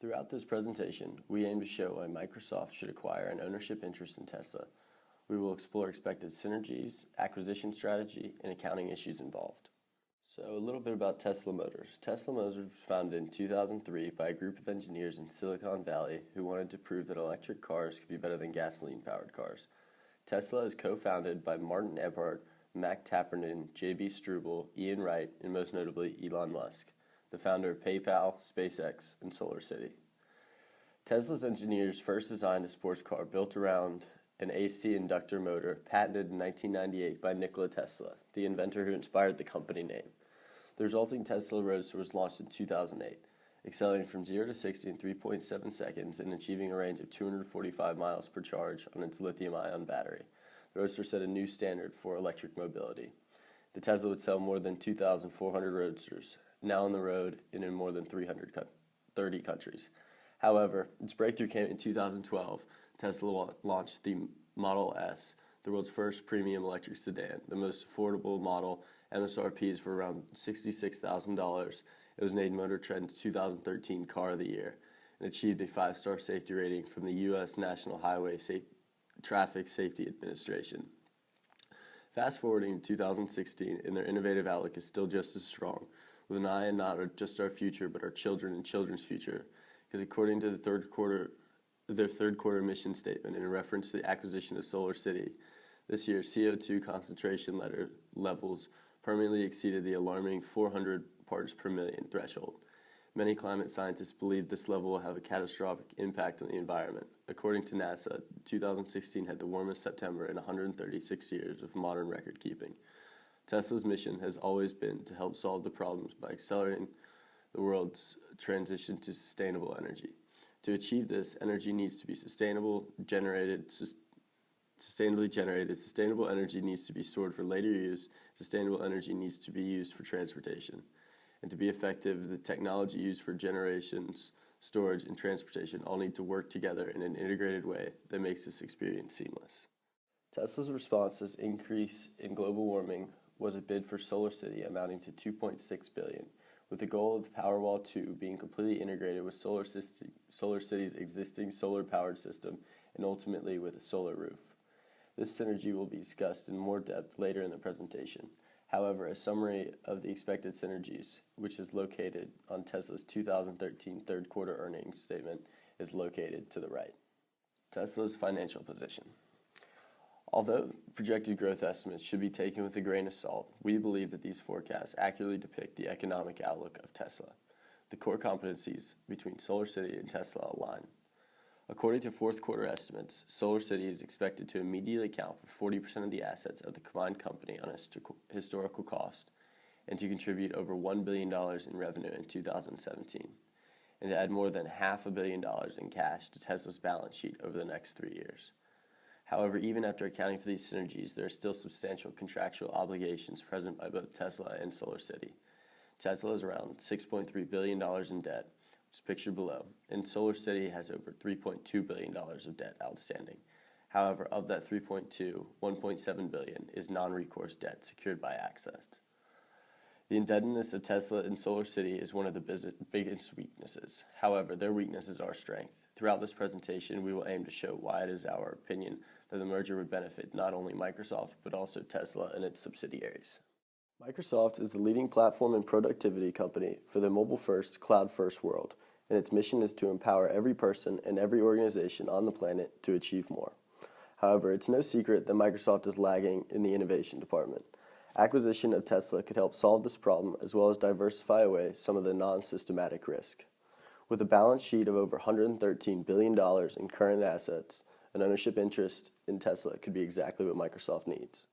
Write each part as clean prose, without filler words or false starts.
Throughout this presentation, we aim to show why Microsoft should acquire an ownership interest in Tesla. We will explore expected synergies, acquisition strategy, and accounting issues involved. So a little bit about Tesla Motors. Tesla Motors was founded in 2003 by a group of engineers in Silicon Valley who wanted to prove that electric cars could be better than gasoline-powered cars. Tesla is co-founded by Martin Eberhard, Mac Tapernin, J.B. Struble, Ian Wright, and most notably Elon Musk, the founder of PayPal, SpaceX, and SolarCity. Tesla's engineers first designed a sports car built around an AC inductor motor patented in 1998 by Nikola Tesla, the inventor who inspired the company name. The resulting Tesla Roadster was launched in 2008, accelerating from 0 to 60 in 3.7 seconds and achieving a range of 245 miles per charge on its lithium-ion battery. The Roadster set a new standard for electric mobility. The Tesla would sell more than 2,400 Roadsters, now on the road and in more than 330 countries. However, its breakthrough came in 2012. Tesla launched the Model S, the world's first premium electric sedan. The most affordable model, MSRP is for around $66,000. It was named Motor Trend's 2013 Car of the Year and achieved a 5-star safety rating from the U.S. National Highway Traffic Safety Administration. Fast forwarding to 2016, and their innovative outlook is still just as strong, with an eye on not just our future, but our children and children's future. Because according to their third quarter mission statement in reference to the acquisition of SolarCity, this year CO2 concentration levels permanently exceeded the alarming 400 parts per million threshold. Many climate scientists believe this level will have a catastrophic impact on the environment. According to NASA, 2016 had the warmest September in 136 years of modern record keeping. Tesla's mission has always been to help solve the problems by accelerating the world's transition to sustainable energy. To achieve this, energy needs to be sustainably generated. Sustainable energy needs to be stored for later use. Sustainable energy needs to be used for transportation. And to be effective, the technology used for generations, storage, and transportation all need to work together in an integrated way that makes this experience seamless. Tesla's response to this increase in global warming was a bid for SolarCity amounting to $2.6 billion, with the goal of Powerwall 2 being completely integrated with SolarCity's existing solar-powered system and ultimately with a solar roof. This synergy will be discussed in more depth later in the presentation. However, a summary of the expected synergies, which is located on Tesla's 2013 third quarter earnings statement, is located to the right. Tesla's financial position. Although projected growth estimates should be taken with a grain of salt, we believe that these forecasts accurately depict the economic outlook of Tesla. The core competencies between SolarCity and Tesla align. According to fourth quarter estimates, SolarCity is expected to immediately account for 40% of the assets of the combined company on a historical cost and to contribute over $1 billion in revenue in 2017 and to add more than $500 million in cash to Tesla's balance sheet over the next 3 years. However, even after accounting for these synergies, there are still substantial contractual obligations present by both Tesla and SolarCity. Tesla is around $6.3 billion in debt, which is pictured below, and SolarCity has over $3.2 billion of debt outstanding. However, of that $3.2, $1.7 billion is non-recourse debt secured by Access. The indebtedness of Tesla and SolarCity is one of the biggest weaknesses. However, their weaknesses are strength. Throughout this presentation, we will aim to show why it is our opinion that the merger would benefit not only Microsoft, but also Tesla and its subsidiaries. Microsoft is the leading platform and productivity company for the mobile-first, cloud-first world, and its mission is to empower every person and every organization on the planet to achieve more. However, it's no secret that Microsoft is lagging in the innovation department. Acquisition of Tesla could help solve this problem as well as diversify away some of the non-systematic risk. With a balance sheet of over $113 billion in current assets, an ownership interest in Tesla could be exactly what Microsoft needs.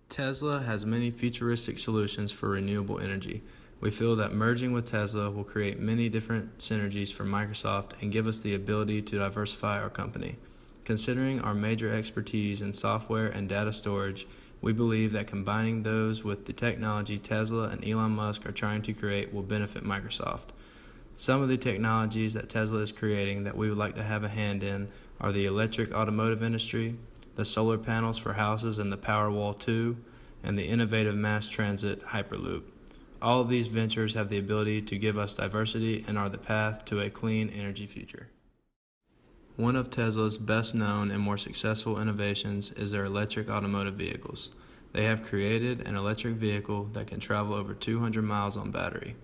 Tesla has many futuristic solutions for renewable energy. We feel that merging with Tesla will create many different synergies for Microsoft and give us the ability to diversify our company. Considering our major expertise in software and data storage, we believe that combining those with the technology Tesla and Elon Musk are trying to create will benefit Microsoft. Some of the technologies that Tesla is creating that we would like to have a hand in are the electric automotive industry, the solar panels for houses and the Powerwall 2, and the innovative mass transit Hyperloop. All of these ventures have the ability to give us diversity and are the path to a clean energy future. One of Tesla's best known and more successful innovations is their electric automotive vehicles. They have created an electric vehicle that can travel over 200 miles on battery.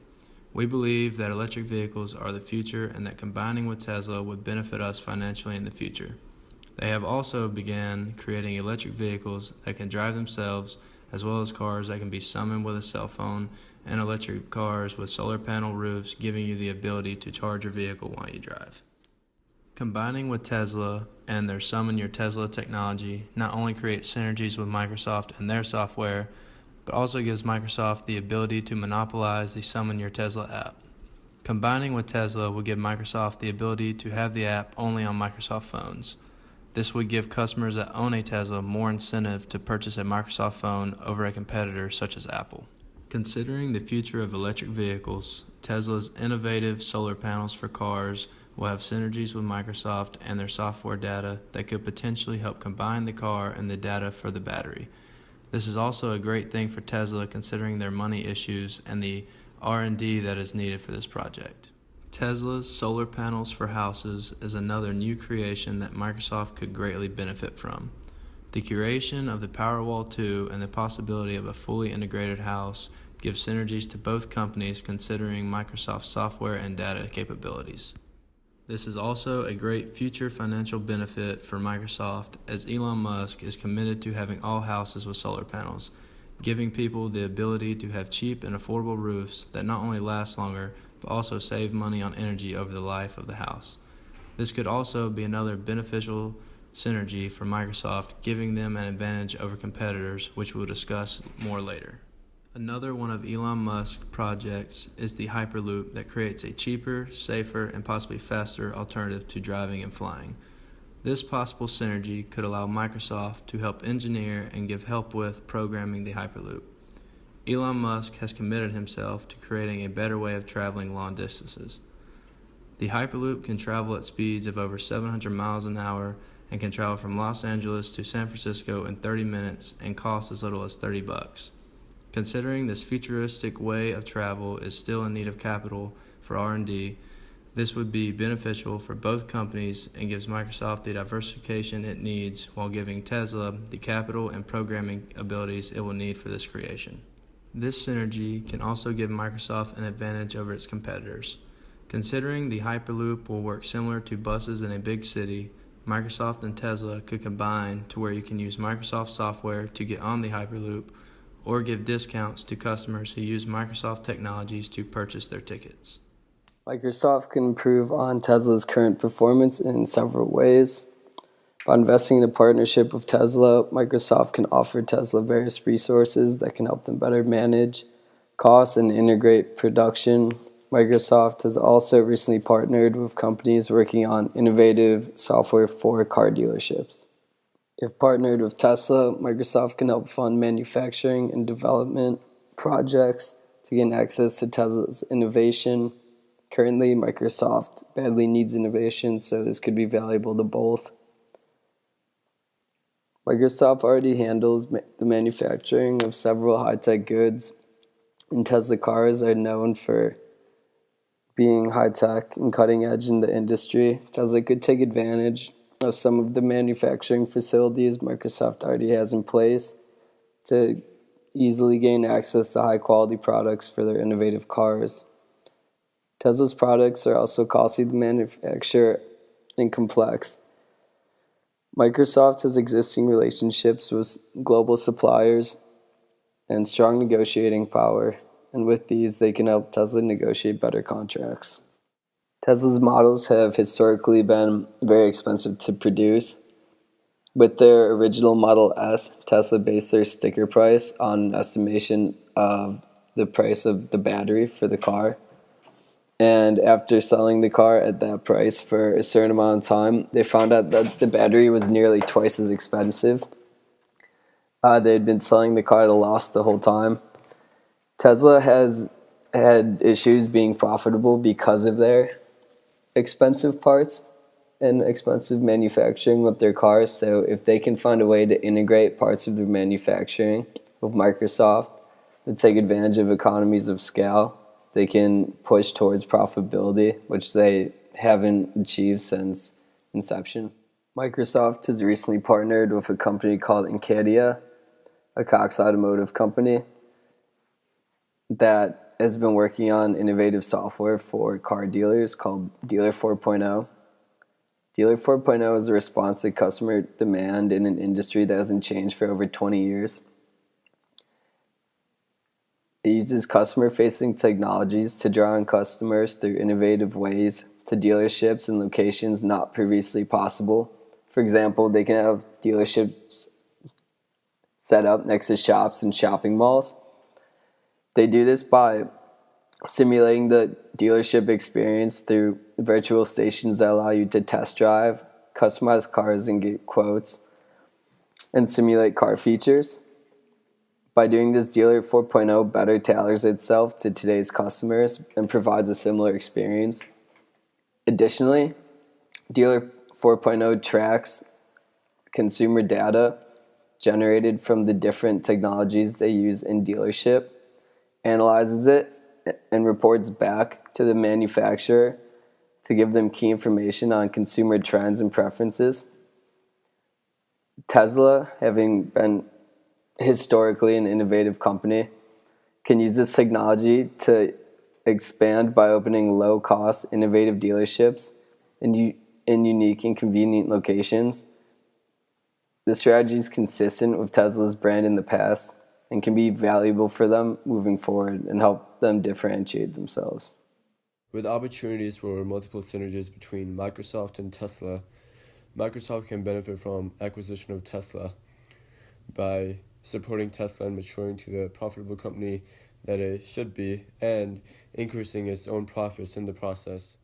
We believe that electric vehicles are the future and that combining with Tesla would benefit us financially in the future. They have also began creating electric vehicles that can drive themselves, as well as cars that can be summoned with a cell phone, and electric cars with solar panel roofs giving you the ability to charge your vehicle while you drive. Combining with Tesla and their Summon Your Tesla technology not only creates synergies with Microsoft and their software, but also gives Microsoft the ability to monopolize the Summon Your Tesla app. Combining with Tesla would give Microsoft the ability to have the app only on Microsoft phones. This would give customers that own a Tesla more incentive to purchase a Microsoft phone over a competitor such as Apple. Considering the future of electric vehicles, Tesla's innovative solar panels for cars will have synergies with Microsoft and their software data that could potentially help combine the car and the data for the battery. This is also a great thing for Tesla considering their money issues and the R&D that is needed for this project. Tesla's solar panels for houses is another new creation that Microsoft could greatly benefit from. The curation of the Powerwall 2 and the possibility of a fully integrated house give synergies to both companies considering Microsoft's software and data capabilities. This is also a great future financial benefit for Microsoft as Elon Musk is committed to having all houses with solar panels, giving people the ability to have cheap and affordable roofs that not only last longer, but also save money on energy over the life of the house. This could also be another beneficial synergy for Microsoft, giving them an advantage over competitors, which we'll discuss more later. Another one of Elon Musk's projects is the Hyperloop that creates a cheaper, safer, and possibly faster alternative to driving and flying. This possible synergy could allow Microsoft to help engineer and give help with programming the Hyperloop. Elon Musk has committed himself to creating a better way of traveling long distances. The Hyperloop can travel at speeds of over 700 miles an hour and can travel from Los Angeles to San Francisco in 30 minutes and cost as little as $30. Considering this futuristic way of travel is still in need of capital for R&D, this would be beneficial for both companies and gives Microsoft the diversification it needs while giving Tesla the capital and programming abilities it will need for this creation. This synergy can also give Microsoft an advantage over its competitors. Considering the Hyperloop will work similar to buses in a big city, Microsoft and Tesla could combine to where you can use Microsoft software to get on the Hyperloop or give discounts to customers who use Microsoft technologies to purchase their tickets. Microsoft can improve on Tesla's current performance in several ways. By investing in a partnership with Tesla, Microsoft can offer Tesla various resources that can help them better manage costs and integrate production. Microsoft has also recently partnered with companies working on innovative software for car dealerships. If partnered with Tesla, Microsoft can help fund manufacturing and development projects to gain access to Tesla's innovation. Currently, Microsoft badly needs innovation, so this could be valuable to both. Microsoft already handles the manufacturing of several high-tech goods, and Tesla cars are known for being high-tech and cutting-edge in the industry. Tesla could take advantage of some of the manufacturing facilities Microsoft already has in place to easily gain access to high-quality products for their innovative cars. Tesla's products are also costly to manufacture and complex. Microsoft has existing relationships with global suppliers and strong negotiating power, and with these, they can help Tesla negotiate better contracts. Tesla's models have historically been very expensive to produce. With their original Model S, Tesla based their sticker price on an estimation of the price of the battery for the car. And after selling the car at that price for a certain amount of time, they found out that the battery was nearly twice as expensive. They had been selling the car at a loss the whole time. Tesla has had issues being profitable because of their expensive parts and expensive manufacturing with their cars. So if they can find a way to integrate parts of their manufacturing with Microsoft, to take advantage of economies of scale. They can push towards profitability, which they haven't achieved since inception. Microsoft has recently partnered with a company called Encadia, a Cox Automotive company, that has been working on innovative software for car dealers called Dealer 4.0. Dealer 4.0 is a response to customer demand in an industry that hasn't changed for over 20 years. It uses customer-facing technologies to draw in customers through innovative ways to dealerships and locations not previously possible. For example, they can have dealerships set up next to shops and shopping malls. They do this by simulating the dealership experience through virtual stations that allow you to test drive, customize cars and get quotes, and simulate car features. By doing this, Dealer 4.0 better tailors itself to today's customers and provides a similar experience. Additionally, Dealer 4.0 tracks consumer data generated from the different technologies they use in dealership, analyzes it, and reports back to the manufacturer to give them key information on consumer trends and preferences. Tesla, having been historically an innovative company, can use this technology to expand by opening low-cost, innovative dealerships in unique and convenient locations. This strategy is consistent with Tesla's brand in the past and can be valuable for them moving forward and help them differentiate themselves. With opportunities for multiple synergies between Microsoft and Tesla, Microsoft can benefit from acquisition of Tesla by supporting Tesla and maturing to the profitable company that it should be and increasing its own profits in the process.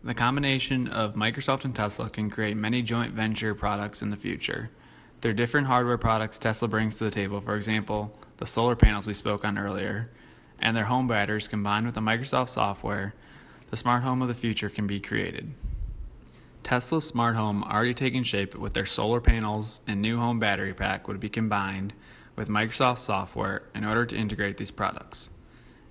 The combination of Microsoft and Tesla can create many joint venture products in the future. There are different hardware products Tesla brings to the table, for example, the solar panels we spoke on earlier, and their home batteries combined with the Microsoft software. The smart home of the future can be created. Tesla's smart home, already taking shape with their solar panels and new home battery pack, would be combined with Microsoft software in order to integrate these products.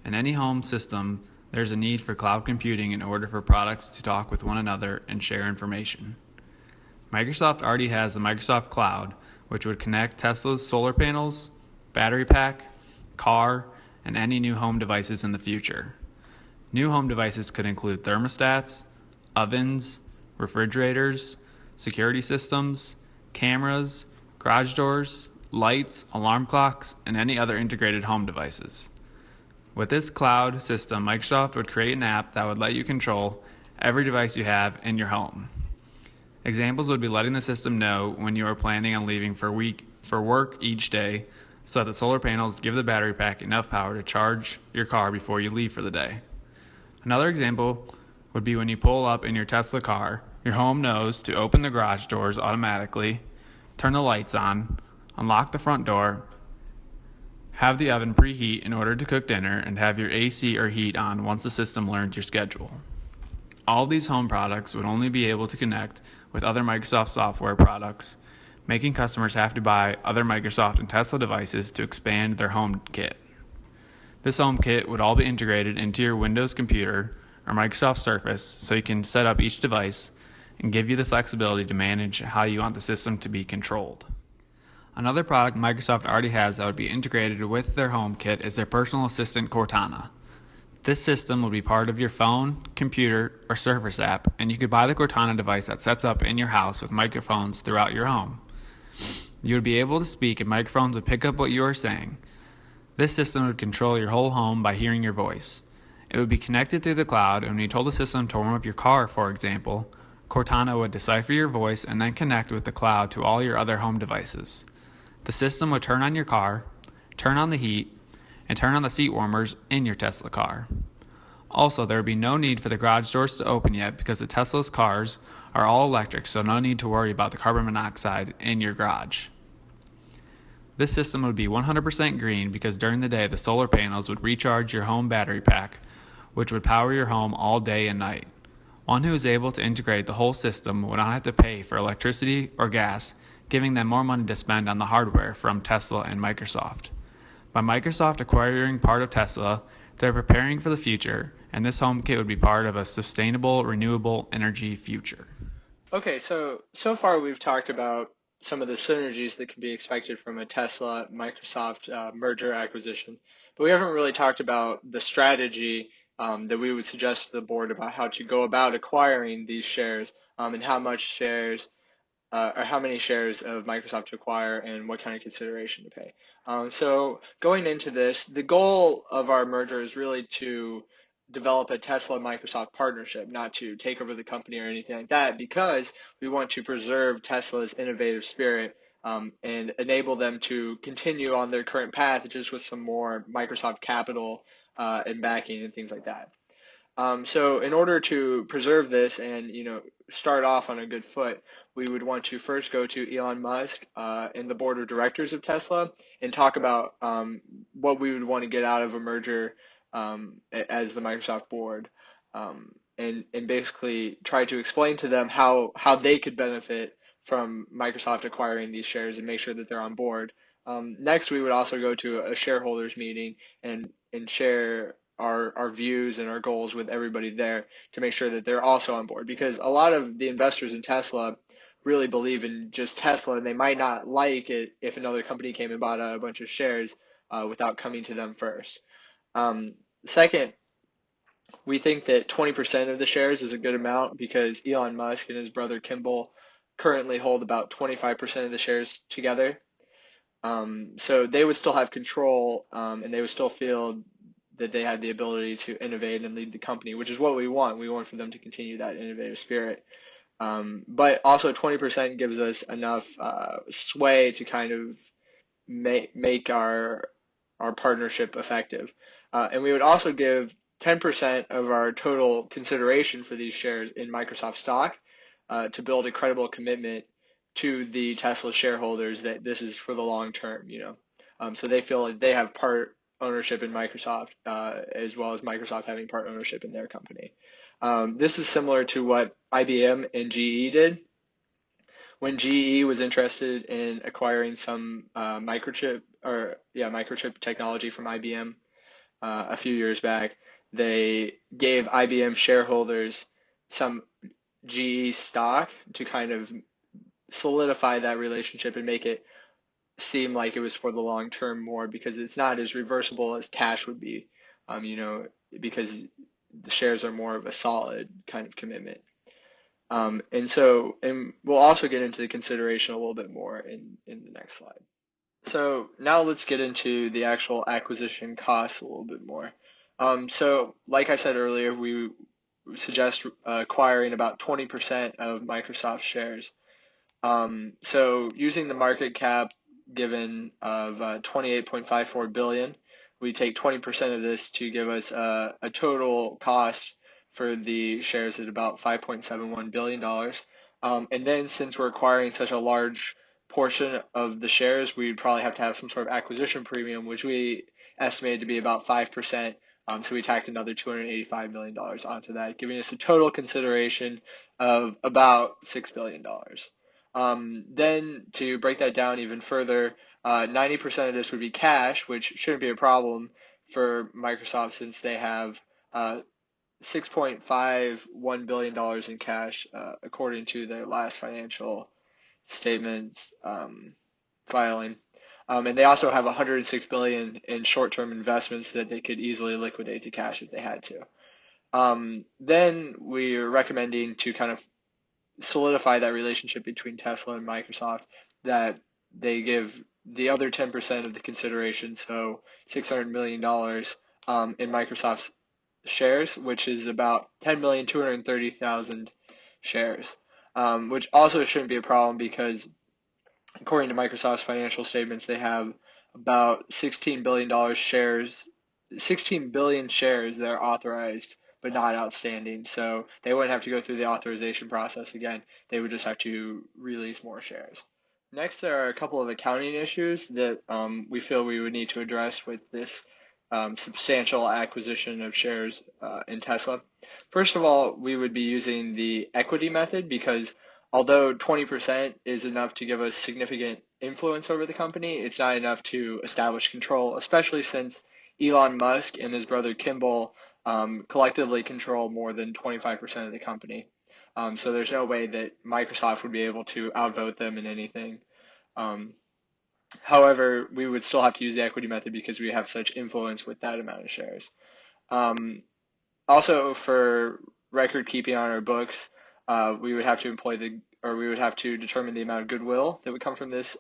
In any home system, there's a need for cloud computing in order for products to talk with one another and share information. Microsoft already has the Microsoft Cloud, which would connect Tesla's solar panels, battery pack, car, and any new home devices in the future. New home devices could include thermostats, ovens, refrigerators, security systems, cameras, garage doors, lights, alarm clocks, and any other integrated home devices. With this cloud system, Microsoft would create an app that would let you control every device you have in your home. Examples would be letting the system know when you are planning on leaving for work each day, so that the solar panels give the battery pack enough power to charge your car before you leave for the day. Another example would be when you pull up in your Tesla car, your home knows to open the garage doors automatically, turn the lights on, unlock the front door, have the oven preheat in order to cook dinner, and have your AC or heat on once the system learns your schedule. All these home products would only be able to connect with other Microsoft software products, making customers have to buy other Microsoft and Tesla devices to expand their home kit. This home kit would all be integrated into your Windows computer or Microsoft Surface, so you can set up each device and give you the flexibility to manage how you want the system to be controlled. Another product Microsoft already has that would be integrated with their home kit is their personal assistant Cortana. This system will be part of your phone, computer, or Surface app, and you could buy the Cortana device that sets up in your house with microphones throughout your home. You would be able to speak and microphones would pick up what you are saying. This system would control your whole home by hearing your voice. It would be connected through the cloud, and when you told the system to warm up your car, for example, Cortana would decipher your voice and then connect with the cloud to all your other home devices. The system would turn on your car, turn on the heat, and turn on the seat warmers in your Tesla car. Also, there would be no need for the garage doors to open yet because the Tesla's cars are all electric, so no need to worry about the carbon monoxide in your garage. This system would be 100% green because during the day the solar panels would recharge your home battery pack, which would power your home all day and night. One who is able to integrate the whole system would not have to pay for electricity or gas, giving them more money to spend on the hardware from Tesla and Microsoft. By Microsoft acquiring part of Tesla, they're preparing for the future, and this HomeKit would be part of a sustainable, renewable energy future. Okay, so far we've talked about some of the synergies that can be expected from a Tesla Microsoft merger acquisition, but we haven't really talked about the strategy that we would suggest to the board about how to go about acquiring these shares and how much shares or how many shares of Microsoft to acquire and what kind of consideration to pay. So going into this, the goal of our merger is really to develop a Tesla-Microsoft partnership, not to take over the company or anything like that, because we want to preserve Tesla's innovative spirit and enable them to continue on their current path just with some more Microsoft capital and backing and things like that. So in order to preserve this and start off on a good foot, we would want to first go to Elon Musk and the board of directors of Tesla and talk about what we would want to get out of a merger as the Microsoft board, and basically try to explain to them how they could benefit from Microsoft acquiring these shares and make sure that they're on board. Next, we would also go to a shareholders meeting and share our views and our goals with everybody there to make sure that they're also on board, because a lot of the investors in Tesla really believe in just Tesla, and they might not like it if another company came and bought a bunch of shares without coming to them first. Second, we think that 20% of the shares is a good amount because Elon Musk and his brother Kimball currently hold about 25% of the shares together. So they would still have control, and they would still feel that they had the ability to innovate and lead the company, which is what we want. We want for them to continue that innovative spirit. But also 20% gives us enough sway to kind of make our partnership effective. And we would also give 10% of our total consideration for these shares in Microsoft stock to build a credible commitment to the Tesla shareholders that this is for the long term, so they feel like they have part ownership in Microsoft, as well as Microsoft having part ownership in their company. This is similar to what IBM and GE did. When GE was interested in acquiring some microchip technology from IBM a few years back, they gave IBM shareholders some GE stock to kind of solidify that relationship and make it seem like it was for the long term more, because it's not as reversible as cash would be, because the shares are more of a solid kind of commitment. And we'll also get into the consideration a little bit more in the next slide. So now let's get into the actual acquisition costs a little bit more. So like I said earlier, we suggest acquiring about 20% of Microsoft shares. So using the market cap given of 28.54 billion, we take 20% of this to give us a total cost for the shares at about $5.71 billion. And then since we're acquiring such a large portion of the shares, we'd probably have to have some sort of acquisition premium, which we estimated to be about 5%. So we tacked another $285 million onto that, giving us a total consideration of about $6 billion. Then to break that down even further, 90% of this would be cash, which shouldn't be a problem for Microsoft since they have $6.51 billion in cash, according to their last financial statements filing. And they also have $106 billion in short-term investments that they could easily liquidate to cash if they had to. Then we're recommending to kind of solidify that relationship between Tesla and Microsoft, that they give the other 10% of the consideration, so $600 million in Microsoft's shares, which is about 10,230,000 shares, which also shouldn't be a problem because according to Microsoft's financial statements, they have about $16 billion shares that are authorized but not outstanding. So they wouldn't have to go through the authorization process again. They would just have to release more shares. Next, there are a couple of accounting issues that we feel we would need to address with this substantial acquisition of shares in Tesla. First of all, we would be using the equity method because although 20% is enough to give us significant influence over the company, it's not enough to establish control, especially since Elon Musk and his brother Kimball collectively control more than 25% of the company. So there's no way that Microsoft would be able to outvote them in anything. However, we would still have to use the equity method because we have such influence with that amount of shares. Also, for record keeping on our books, we would have to we would have to determine the amount of goodwill that would come from this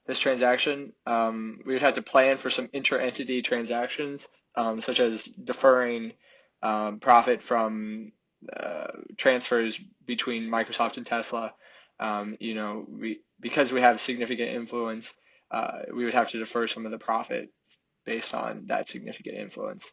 this transaction. We would have to plan for some inter-entity transactions, such as deferring profit from transfers between Microsoft and Tesla. Because we have significant influence, we would have to defer some of the profit based on that significant influence.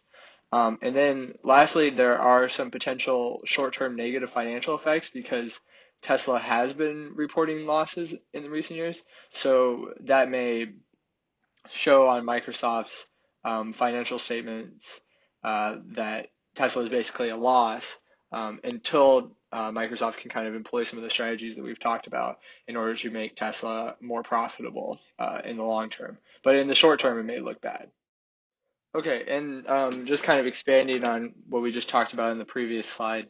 And then lastly, there are some potential short-term negative financial effects because Tesla has been reporting losses in the recent years. So that may show on Microsoft's financial statements that Tesla is basically a loss until Microsoft can kind of employ some of the strategies that we've talked about in order to make Tesla more profitable in the long term. But in the short term, it may look bad. Okay, and just kind of expanding on what we just talked about in the previous slide,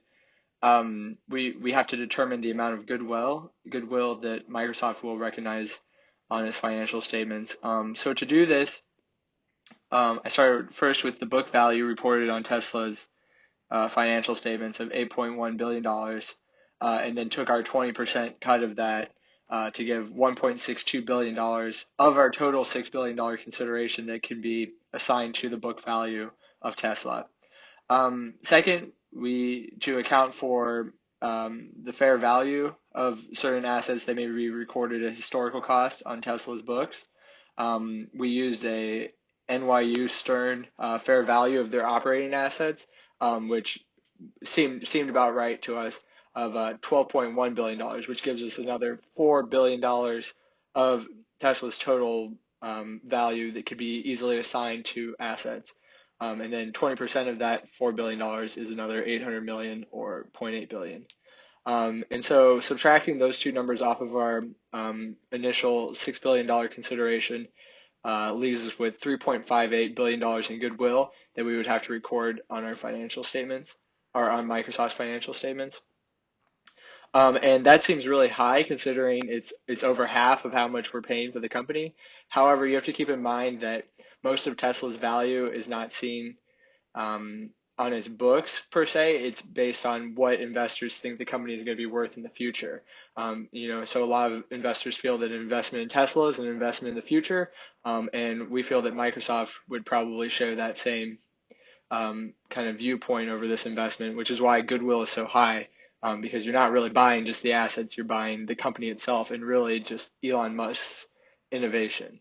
we have to determine the amount of goodwill that Microsoft will recognize on its financial statements. So to do this, I started first with the book value reported on Tesla's financial statements of $8.1 billion, and then took our 20% cut of that to give $1.62 billion of our total $6 billion consideration that can be assigned to the book value of Tesla. Second, to account for the fair value of certain assets that may be recorded at historical cost on Tesla's books, we used a NYU Stern fair value of their operating assets, which seemed about right to us, of $12.1 billion, which gives us another $4 billion of Tesla's total value that could be easily assigned to assets. And then 20% of that $4 billion is another $800 million or $0.8 billion. And so subtracting those two numbers off of our initial $6 billion consideration leaves us with $3.58 billion in goodwill that we would have to record on our financial statements, or on Microsoft's financial statements. And that seems really high considering it's over half of how much we're paying for the company. However, you have to keep in mind that most of Tesla's value is not seen on its books per se. It's based on what investors think the company is going to be worth in the future. So a lot of investors feel that an investment in Tesla is an investment in the future, and we feel that Microsoft would probably share that same kind of viewpoint over this investment, which is why goodwill is so high. Because you're not really buying just the assets, you're buying the company itself and really just Elon Musk's innovation.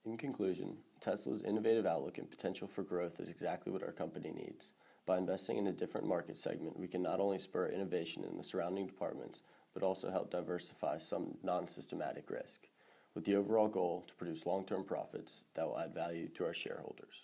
In conclusion, Tesla's innovative outlook and potential for growth is exactly what our company needs. By investing in a different market segment, we can not only spur innovation in the surrounding departments, but also help diversify some non-systematic risk, with the overall goal to produce long-term profits that will add value to our shareholders.